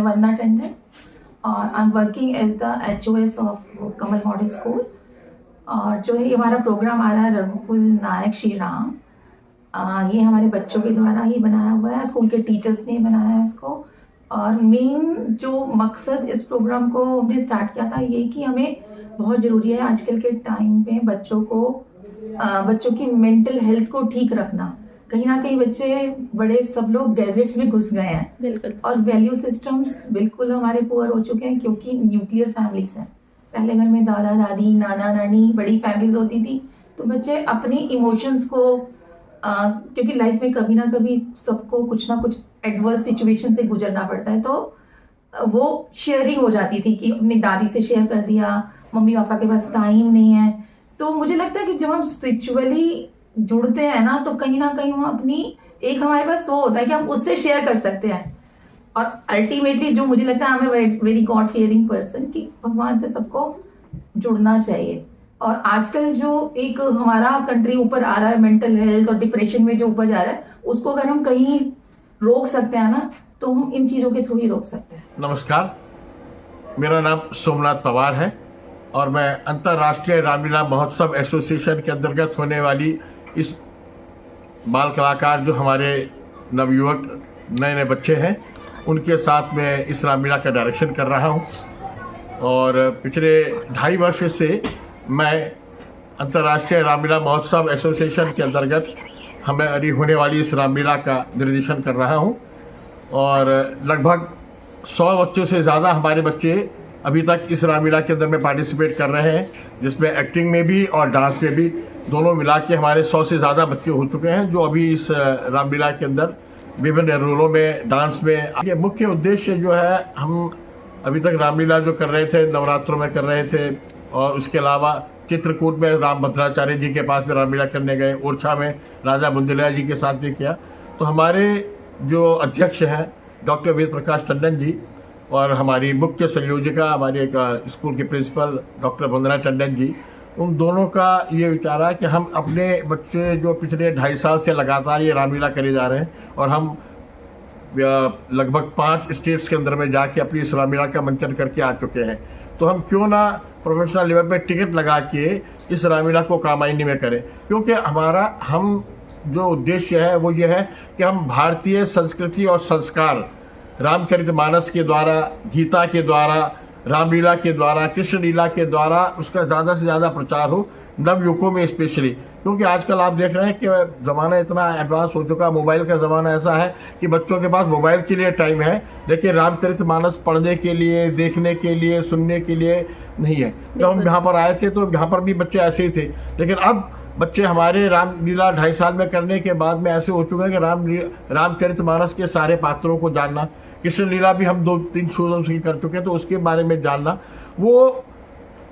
वंदना टंडन और I am working as the HOS of Kamal model school. और जो है हमारा प्रोग्राम आ रहा है रघुकुल नायक श्री राम, ये हमारे बच्चों के द्वारा ही बनाया हुआ है, स्कूल के टीचर्स ने बनाया है इसको। और मेन जो मकसद इस प्रोग्राम को हमने स्टार्ट किया था ये कि हमें बहुत ज़रूरी है आजकल के टाइम पे बच्चों की मेंटल हेल्थ को ठीक रखना। कहीं ना कहीं बच्चे बड़े सब लोग गैजेट्स में घुस गए हैं, बिल्कुल, और वैल्यू सिस्टम्स बिल्कुल हमारे पुअर हो चुके हैं क्योंकि न्यूक्लियर फैमिलीज हैं। पहले घर में दादा दादी नाना नानी बड़ी फैमिलीज होती थी, तो बच्चे अपनी इमोशंस को क्योंकि लाइफ में कभी ना कभी सबको कुछ ना कुछ एडवर्स सिचुएशन से गुजरना पड़ता है, तो वो शेयरिंग हो जाती थी कि अपनी दादी से शेयर कर दिया, मम्मी पापा के पास टाइम नहीं है। तो मुझे लगता है कि जब हम स्पिरिचुअली जुड़ते हैं ना, तो कहीं ना कहीं हम अपनी एक हमारे पास वो होता है कि हम उससे शेयर कर सकते हैं। और अल्टीमेटली जो मुझे लगता है हमें वेरी गॉड फियरिंग पर्सन कि भगवान से सबको जुड़ना चाहिए। और आजकल जो एक हमारा कंट्री ऊपर आ रहा है मेंटल हेल्थ और डिप्रेशन में जो ऊपर जा रहा है, उसको अगर हम कहीं रोक सकते हैं ना, तो हम इन चीज़ों के थ्रू ही रोक सकते हैं। नमस्कार, मेरा नाम सोमनाथ पवार है और मैं अंतर्राष्ट्रीय रामलीला महोत्सव एसोसिएशन के अंतर्गत होने वाली इस बाल कलाकार जो हमारे नवयुवक नए नए बच्चे हैं उनके साथ में इस रामलीला का डायरेक्शन कर रहा हूं। और पिछले 2.5 वर्ष से मैं अंतर्राष्ट्रीय रामलीला महोत्सव एसोसिएशन के अंतर्गत हमें अरी होने वाली इस रामलीला का निर्देशन कर रहा हूं। और लगभग 100 बच्चों से ज़्यादा हमारे बच्चे अभी तक इस रामलीला के अंदर में पार्टिसिपेट कर रहे हैं, जिसमें एक्टिंग में भी और डांस में भी दोनों मिला के हमारे 100 से ज़्यादा बच्चे हो चुके हैं जो अभी इस रामलीला के अंदर विभिन्न रोलों में डांस में। ये मुख्य उद्देश्य जो है, हम अभी तक रामलीला जो कर रहे थे नवरात्रों में कर रहे थे, और उसके अलावा चित्रकूट में राम भद्राचार्य जी के पास में रामलीला करने गए, ओरछा में राजा बुंदेलैया जी के साथ भी किया। तो हमारे जो अध्यक्ष हैं डॉक्टर वेद प्रकाश टंडन जी और हमारी मुख्य संयोजिका हमारी एक स्कूल के प्रिंसिपल डॉक्टर वंदना टंडन जी, उन दोनों का ये विचार है कि हम अपने बच्चे जो पिछले 2.5 साल से लगातार ये रामलीला करे जा रहे हैं और हम लगभग 5 स्टेट्स के अंदर में जाके अपनी इस रामलीला का मंचन करके आ चुके हैं, तो हम क्यों ना प्रोफेशनल लेवल पे टिकट लगा के इस रामलीला को कामायनी में करें। क्योंकि हम जो उद्देश्य है वो ये है कि हम भारतीय संस्कृति और संस्कार रामचरितमानस के द्वारा, गीता के द्वारा, रामलीला के द्वारा, कृष्ण लीला के द्वारा उसका ज़्यादा से ज़्यादा प्रचार हो नवयुवकों में स्पेशली। क्योंकि आजकल आप देख रहे हैं कि ज़माना इतना एडवांस हो चुका, मोबाइल का ज़माना ऐसा है कि बच्चों के पास मोबाइल के लिए टाइम है, लेकिन रामचरितमानस पढ़ने के लिए, देखने के लिए, सुनने के लिए नहीं है। जब हम यहाँ पर आए थे तो यहाँ पर भी बच्चे ऐसे ही थे, लेकिन अब बच्चे हमारे रामलीला 2.5 साल में करने के बाद में ऐसे हो चुके हैं कि रामचरितमानस के सारे पात्रों को जानना, कृष्ण लीला भी हम 2-3 शोज़ की कर चुके हैं, तो उसके बारे में जानना, वो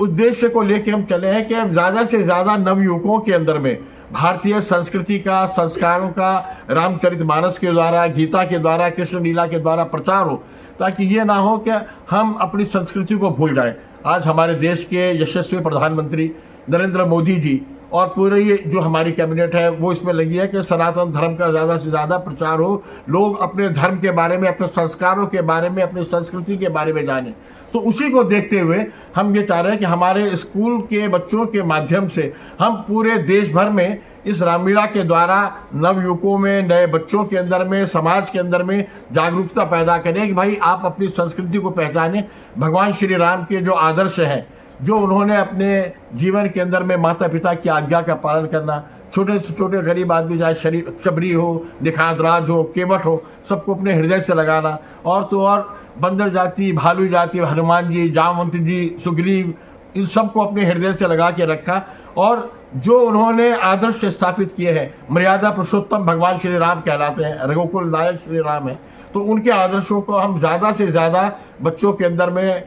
उद्देश्य को लेके हम चले हैं कि ज़्यादा से ज़्यादा नवयुवकों के अंदर में भारतीय संस्कृति का, संस्कारों का रामचरितमानस के द्वारा, गीता के द्वारा, कृष्ण लीला के द्वारा प्रचार हो, ताकि ये ना हो कि हम अपनी संस्कृति को भूल जाएं। आज हमारे देश के यशस्वी प्रधानमंत्री नरेंद्र मोदी जी और पूरे ये जो हमारी कैबिनेट है वो इसमें लगी है कि सनातन धर्म का ज़्यादा से ज़्यादा प्रचार हो, लोग अपने धर्म के बारे में, अपने संस्कारों के बारे में, अपनी संस्कृति के बारे में जानें। तो उसी को देखते हुए हम ये चाह रहे हैं कि हमारे स्कूल के बच्चों के माध्यम से हम पूरे देश भर में इस रामलीला के द्वारा नवयुवकों में, नए बच्चों के अंदर में, समाज के अंदर में जागरूकता पैदा करें कि भाई आप अपनी संस्कृति को पहचानें। भगवान श्री राम के जो आदर्श हैं, जो उन्होंने अपने जीवन के अंदर में माता पिता की आज्ञा का पालन करना, छोटे से छोटे गरीब आदमी चाहे शबरी हो, निखांतराज हो, केवट हो, सबको अपने हृदय से लगाना, और तो और बंदर जाति, भालू जाति, हनुमान जी, जामवंत जी, सुग्रीव, इन सबको अपने हृदय से लगा के रखा। और जो उन्होंने आदर्श स्थापित किए हैं, मर्यादा पुरुषोत्तम भगवान श्री राम कहलाते हैं, रघुकुल नायक श्री राम है, तो उनके आदर्शों को हम ज़्यादा से ज़्यादा बच्चों के अंदर में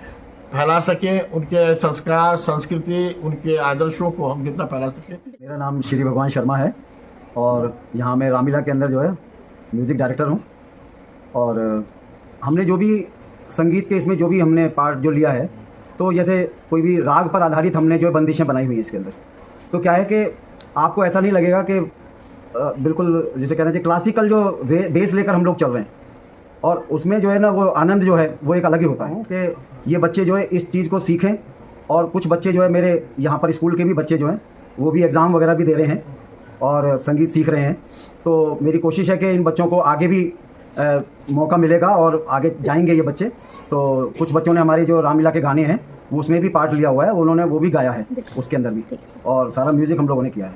फैला सकें, उनके संस्कार, संस्कृति, उनके आदर्शों को हम जितना फैला सकें। मेरा नाम श्री भगवान शर्मा है और यहाँ मैं रामलीला के अंदर जो है म्यूज़िक डायरेक्टर हूँ। और हमने जो भी संगीत के इसमें जो भी हमने पार्ट जो लिया है, तो जैसे कोई भी राग पर आधारित हमने जो बंदिशें बनाई हुई हैं इसके अंदर, तो क्या है कि आपको ऐसा नहीं लगेगा कि बिल्कुल जिसे कहना चाहिए क्लासिकल जो बेस लेकर हम लोग चल रहे हैं, और उसमें जो है ना वो आनंद जो है वो एक अलग ही होता है कि ये बच्चे जो है इस चीज़ को सीखें। और कुछ बच्चे जो है मेरे यहाँ पर स्कूल के भी बच्चे जो हैं वो भी एग्ज़ाम वगैरह भी दे रहे हैं और संगीत सीख रहे हैं। तो मेरी कोशिश है कि इन बच्चों को आगे भी मौका मिलेगा और आगे जाएंगे ये बच्चे। तो कुछ बच्चों ने हमारे जो रामलीला के गाने हैं वो उसमें भी पार्ट लिया हुआ है, उन्होंने वो भी गाया है उसके अंदर भी, और सारा म्यूज़िक हम लोगों ने किया है।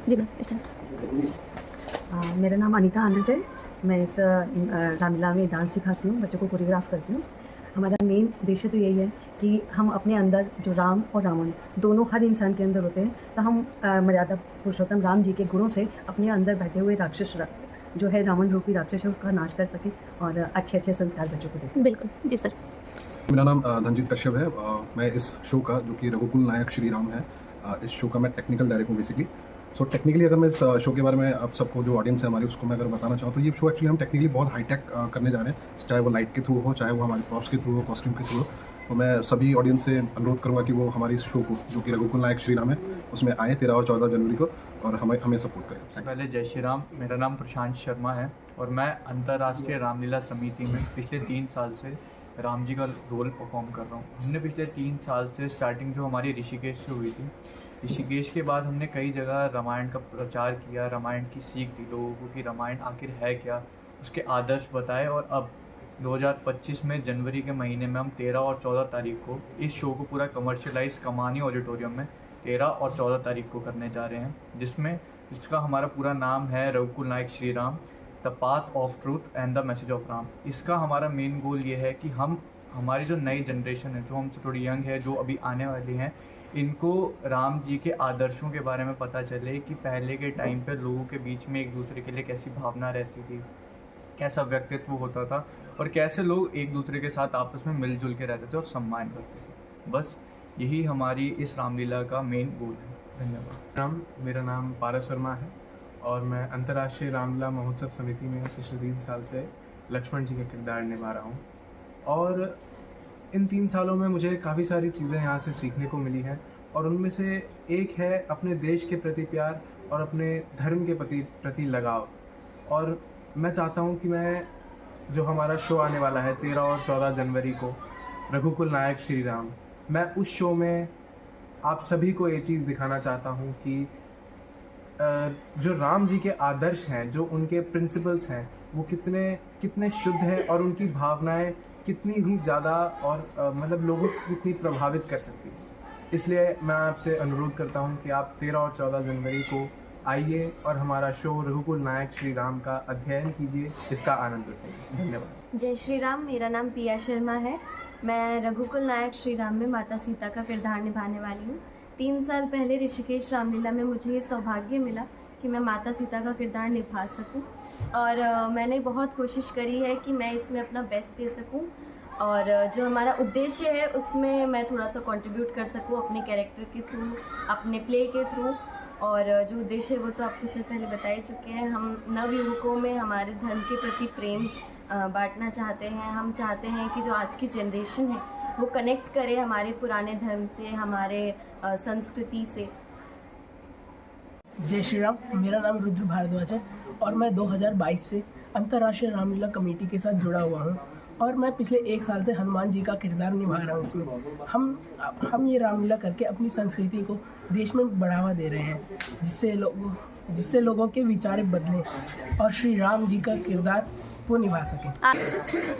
जी मेरा नाम अनीता आनंद है। मैं इस रामलीला में डांस सिखाती हूँ, बच्चों को कोरियोग्राफ करती हूँ। हमारा मेन उद्देश्य तो यही है कि हम अपने अंदर जो राम और रावण दोनों हर इंसान के अंदर होते हैं, तो हम मर्यादा पुरुषोत्तम राम जी के गुणों से अपने अंदर बैठे हुए राक्षस जो है रावण रूपी राक्षस है उसका नाश कर सके और अच्छे अच्छे संस्कार बच्चों को दे सके। बिल्कुल जी सर। मेरा नाम धनजीत कश्यप है। मैं इस शो का, जो कि रघुकुल नायक श्री राम है, इस शो का मैं टेक्निकल डायरेक्टर हूँ बेसिकली। सो टेक्निकली अगर मैं इस शो के बारे में आप सबको, जो ऑडियंस है हमारी, उसको मैं अगर बताना चाहूँ तो ये शो एक्चुअली हम टेक्निकली बहुत हाईटेक करने जा रहे हैं, चाहे वो लाइट के थ्रू हो, चाहे वो हमारे प्रॉप्स के थ्रू हो, कॉस्ट्यूम के थ्रू हो। तो मैं सभी ऑडियंस से अनुरोध करूँगा कि वो हमारी इस शो को, जो कि रघुकुल नायक श्री राम है, उसमें आए 13 और 14 जनवरी को और हमें सपोर्ट करें। पहले जय श्री राम। मेरा नाम प्रशांत शर्मा है और मैं अंतर्राष्ट्रीय रामलीला समिति में पिछले 3 साल से राम जी का रोल परफॉर्म कर रहा हूँ। हमने पिछले 3 साल से स्टार्टिंग जो हमारी ऋषिकेश से हुई थी, ऋषिकेश के बाद हमने कई जगह रामायण का प्रचार किया, रामायण की सीख दी लोगों को कि रामायण आखिर है क्या, उसके आदर्श बताए। और अब 2025 में जनवरी के महीने में हम 13 और 14 तारीख को इस शो को पूरा कमर्शियलाइज कमानी ऑडिटोरियम में 13 और 14 तारीख को करने जा रहे हैं, जिसका हमारा पूरा नाम है रघुकुल नायक Shri Ram, the path of truth and the message of Ram. इसका हमारा मेन गोल ये है कि हमारी जो नई जनरेशन है, जो हमसे थोड़ी यंग है, जो अभी आने वाली हैं, इनको राम जी के आदर्शों के बारे में पता चले कि पहले के टाइम पे लोगों के बीच में एक दूसरे के लिए कैसी भावना रहती थी, कैसा व्यक्तित्व होता था और कैसे लोग एक दूसरे के साथ आपस में मिलजुल के रहते थे और सम्मान करते थे। बस यही हमारी इस रामलीला का मेन गोल है। धन्यवाद। मेरा नाम पारस वर्मा है और मैं अंतर्राष्ट्रीय रामलीला महोत्सव समिति में पिछले 3 साल से लक्ष्मण जी का किरदार निभा रहा हूँ। और इन 3 सालों में मुझे काफ़ी सारी चीज़ें यहाँ से सीखने को मिली हैं और उनमें से एक है अपने देश के प्रति प्यार और अपने धर्म के प्रति लगाव। और मैं चाहता हूँ कि मैं, जो हमारा शो आने वाला है 13 और 14 जनवरी को, रघुकुल नायक श्री राम, मैं उस शो में आप सभी को ये चीज़ दिखाना चाहता हूँ कि जो राम जी के आदर्श हैं, जो उनके प्रिंसिपल्स हैं, वो कितने शुद्ध हैं और उनकी भावनाएं कितनी ही ज़्यादा और मतलब लोगों को कितनी प्रभावित कर सकती है। इसलिए मैं आपसे अनुरोध करता हूँ कि आप 13 और 14 जनवरी को आइए और हमारा शो रघुकुल नायक श्री राम का अध्ययन कीजिए, इसका आनंद उठाइए। धन्यवाद। जय श्री राम। मेरा नाम पिया शर्मा है। मैं रघुकुल नायक श्री राम में माता सीता का किरदार निभाने वाली हूँ। 3 साल पहले ऋषिकेश रामलीला में मुझे ये सौभाग्य मिला कि मैं माता सीता का किरदार निभा सकूं और मैंने बहुत कोशिश करी है कि मैं इसमें अपना बेस्ट दे सकूं और जो हमारा उद्देश्य है उसमें मैं थोड़ा सा कंट्रीब्यूट कर सकूं अपने कैरेक्टर के थ्रू, अपने प्ले के थ्रू। और जो उद्देश्य है वो तो आपको इससे पहले बता ही चुके हैं। हम नवयुवकों में हमारे धर्म के प्रति प्रेम बांटना चाहते हैं। हम चाहते हैं कि जो आज की जनरेशन है वो कनेक्ट करे हमारे पुराने धर्म से, हमारे संस्कृति से। जय श्री राम। मेरा नाम रुद्र भारद्वाज है और मैं 2022 से अंतर्राष्ट्रीय रामलीला कमेटी के साथ जुड़ा हुआ हूँ और मैं पिछले 1 साल से हनुमान जी का किरदार निभा रहा हूँ इसमें। हम ये रामलीला करके अपनी संस्कृति को देश में बढ़ावा दे रहे हैं, जिससे लोगों के विचार बदलें और श्री राम जी का किरदार वो निभा सकें।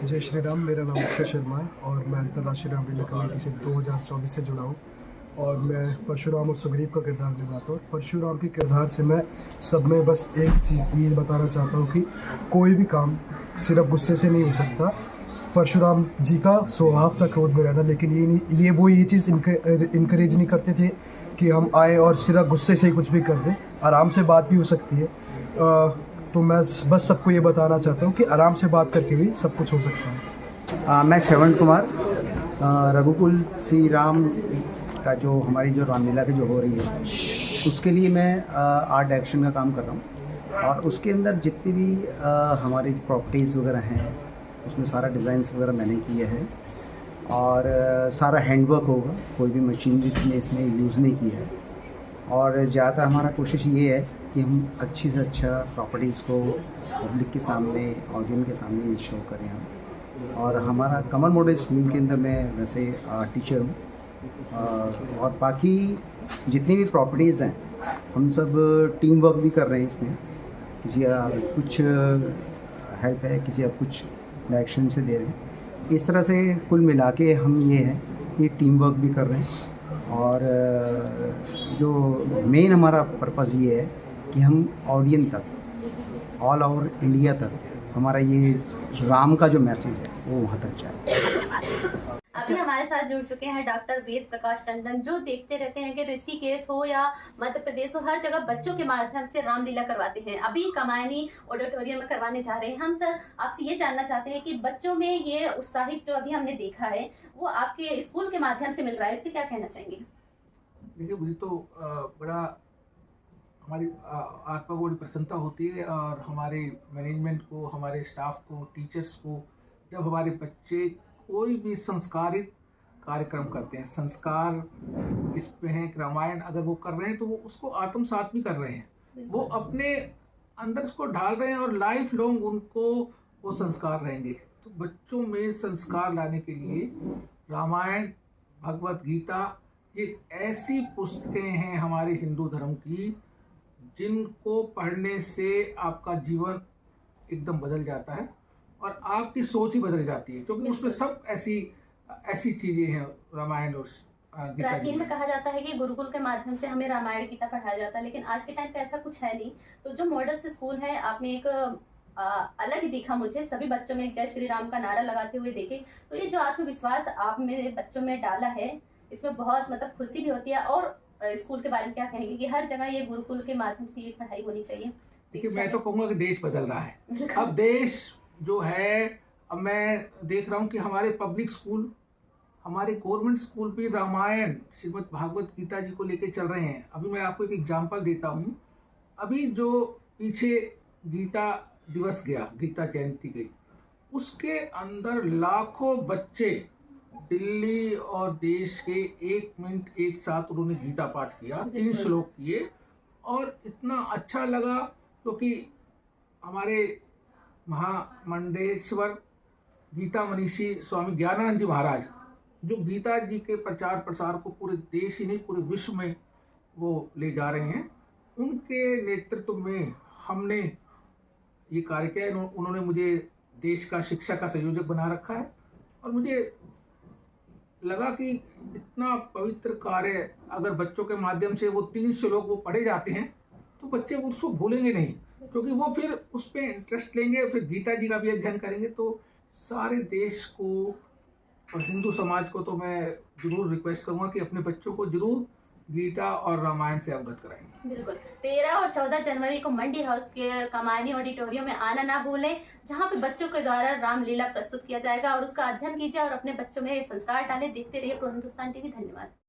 जय श्री राम। मेरा नाम अक्षय शर्मा है और मैं अंतर्राष्ट्रीय रामलीला कमेटी से 2024 से जुड़ा हूँ और मैं परशुराम और सुग्रीव का किरदार निभाता हूँ। परशुराम के किरदार से मैं सब में बस एक चीज़ ये बताना चाहता हूँ कि कोई भी काम सिर्फ गुस्से से नहीं हो सकता। परशुराम जी का स्वभाव था क्रोध में रहना, लेकिन ये चीज़ इनकरेज नहीं करते थे कि हम आए और सिर्फ गुस्से से ही कुछ भी कर दें। आराम से बात भी हो सकती है। तो मैं बस सबको ये बताना चाहता हूँ कि आराम से बात करके भी सब कुछ हो सकता है। मैं श्रवण कुमार, रघुकुल श्री राम का जो हमारी जो रामलीला की जो हो रही है उसके लिए मैं आर्ट डायरेक्शन का काम कर रहा हूँ और उसके अंदर जितनी भी हमारी प्रॉपर्टीज़ वगैरह हैं उसमें सारा डिज़ाइंस वगैरह मैंने किए हैं और सारा हैंडवर्क होगा, कोई भी मशीनरी इसमें यूज़ नहीं की है। और ज़्यादातर हमारा कोशिश ये है कि हम अच्छी से अच्छा प्रॉपर्टीज़ को पब्लिक के सामने, ऑडियंस के सामने शो करें हम। और हमारा कमल मॉडल स्कूल के अंदर मैं वैसे टीचर हूँ, और बाकी जितनी भी प्रॉपर्टीज़ हैं हम सब टीम वर्क भी कर रहे हैं इसमें। किसी का कुछ हेल्प है, किसी का कुछ डायरेक्शन से दे रहे हैं। इस तरह से कुल मिला के हम ये है कि टीम वर्क भी कर रहे हैं। और जो मेन हमारा पर्पज़ ये है कि हम ऑडियंस तक, ऑल ओवर इंडिया तक हमारा ये राम का जो मैसेज है वो वहाँ तक जाए। अभी हमारे साथ जुड़ चुके हैं डॉक्टर वेद प्रकाश टंडन, जो देखते रहते हैं कि ऋषिकेश हो या मध्य प्रदेश हो, हर जगह बच्चों के माध्यम से रामलीला करवाते हैं। अभी कमायनी ऑडिटोरियम में करवाने जा रहे हैं। हम सर आपसे ये जानना चाहते हैं कि बच्चों में ये उत्साहित जो अभी हमने देखा है वो आपके स्कूल के माध्यम से मिल रहा है, इसके क्या कहना चाहेंगे? देखिए, मुझे तो बड़ा हमारी आत्मा को बड़ी प्रसन्नता होती है, और हमारे मैनेजमेंट को, हमारे स्टाफ को, टीचर्स को, जब हमारे बच्चे कोई भी संस्कारित कार्यक्रम करते हैं, संस्कार इस पे हैं, रामायण अगर वो कर रहे हैं तो वो उसको आत्मसात भी कर रहे हैं, वो अपने अंदर उसको ढाल रहे हैं और लाइफ लॉन्ग उनको वो संस्कार रहेंगे। तो बच्चों में संस्कार लाने के लिए रामायण, भगवत गीता, ये ऐसी पुस्तकें हैं हमारे हिंदू धर्म की जिनको पढ़ने से आपका जीवन एकदम बदल जाता है और आपकी सोच ही बदल जाती है, क्योंकि उसमें सब ऐसी चीजें हैं रामायण और गीता। प्राचीन में कहा जाता है कि गुरुकुल के माध्यम से हमें रामायण गीता पढ़ाया जाता है, लेकिन आज के टाइम पे ऐसा कुछ है नहीं। तो जो मॉडल स्कूल है, आपने एक अलग ही दिखा मुझे, सभी बच्चों में एक जय श्री राम का नारा लगाते हुए देखे। तो ये जो आत्मविश्वास आप मेरे बच्चों में डाला है, इसमें बहुत मतलब खुशी भी होती है। और स्कूल के बारे में क्या कहेंगे कि हर जगह ये गुरुकुल के माध्यम से ये पढ़ाई होनी चाहिए? देखिए, मैं तो कहूँगा कि देश बदल रहा है। अब देश जो है, अब मैं देख रहा हूँ कि हमारे पब्लिक स्कूल, हमारे गवर्नमेंट स्कूल भी रामायण, श्रीमद् भागवत गीता जी को लेके चल रहे हैं। अभी मैं आपको एक एग्जांपल देता हूँ। अभी जो पीछे गीता दिवस गया, गीता जयंती गई, उसके अंदर लाखों बच्चे दिल्ली और देश के 1 मिनट एक साथ उन्होंने गीता पाठ किया, 3 श्लोक किए, और इतना अच्छा लगा क्योंकि हमारे महामंडेश्वर गीता मनीषी स्वामी ज्ञानानंद जी महाराज, जो गीता जी के प्रचार प्रसार को पूरे देश ही नहीं पूरे विश्व में वो ले जा रहे हैं, उनके नेतृत्व में हमने ये कार्य किया। उन्होंने मुझे देश का शिक्षा का संयोजक बना रखा है, और मुझे लगा कि इतना पवित्र कार्य अगर बच्चों के माध्यम से वो 3 श्लोक वो पढ़े जाते हैं तो बच्चे उसको भूलेंगे नहीं, क्योंकि वो फिर उस पर इंटरेस्ट लेंगे, फिर गीता जी का भी अध्ययन करेंगे। तो सारे देश को और हिंदू समाज को तो मैं जरूर रिक्वेस्ट करूँगा कि अपने बच्चों को जरूर गीता और रामायण से अवगत कराएंगे। बिल्कुल। 13 और 14 जनवरी को मंडी हाउस के कमायनी ऑडिटोरियम में आना ना भूलें, जहां पे बच्चों के द्वारा रामलीला प्रस्तुत किया जाएगा, और उसका अध्ययन कीजिए और अपने बच्चों में संस्कार डालें। देखते रहिए प्रो हिंदुस्तान टीवी। धन्यवाद।